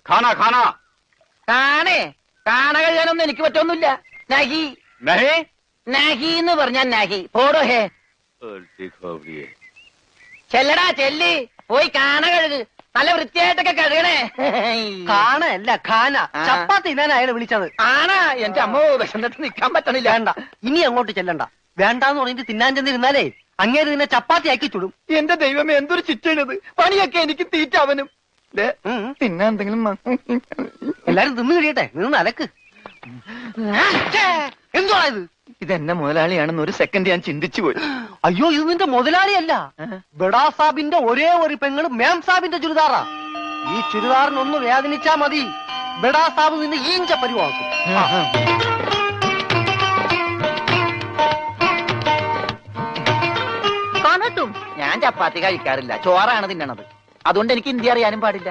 ഖാന ഖാന കാണേ കാണ കഴിയാനൊന്നും എനിക്ക് പറ്റൊന്നുമില്ല. നഹി നഹി നഹി എന്ന് പറഞ്ഞാൽ നഹി. പോടോ ഹേ. ചെല്ലടാ ചെല്ലി പോയി കാണ കഴുക്. നല്ല വൃത്തിയായിട്ടൊക്കെ കഴുകണേ. കാണല്ല ഖാന. ചപ്പാത്തി ഞാൻ അയാളെ വിളിച്ചത്. ആണാ? എന്റെ അമ്മോ വിശന്നിട്ട് നിക്കാൻ പറ്റണില്ല. വേണ്ട, ഇനി അങ്ങോട്ട് ചെല്ലണ്ട. വേണ്ടാന്ന് പറഞ്ഞിട്ട് തിന്നാൻ ചെന്നിരുന്നാലേ അങ്ങേര് നിന്നെ ചപ്പാത്തി ആക്കി ചുടും. എന്റെ ദൈവമേ, എന്തൊരു ചിറ്റണത്. പണിയൊക്കെ എനിക്ക് തീറ്റ അവനും. തിന്നാൻ എന്തെങ്കിലും എല്ലാരും തിന്നു കഴിയട്ടെ. നിന്ന് അലക്ക്. എന്തുവാ ഇത്? ഇതെന്നെ മുതലാളിയാണെന്ന് ഒരു സെക്കൻഡ് ഞാൻ ചിന്തിച്ചു പോയി. അയ്യോ, ഇത് നിന്റെ മുതലാളിയല്ല. ബഡാ സാബിന്റെ ഒരേ ഒരു പെങ്ങള് മേം സാബിന്റെ ചുരിദാറാ. ഈ ചുരിദാറിനൊന്ന് വേദനിച്ചാ മതി, ബഡാ സാബ് നിന്നെ ഈഞ്ച പരിവാക്കും. ഞാൻ ചപ്പാത്തി കഴിക്കാറില്ല, ചോറാണ് തിന്നണത്. അതുകൊണ്ട് എനിക്ക് ഹിന്ദി അറിയാനും പാടില്ല.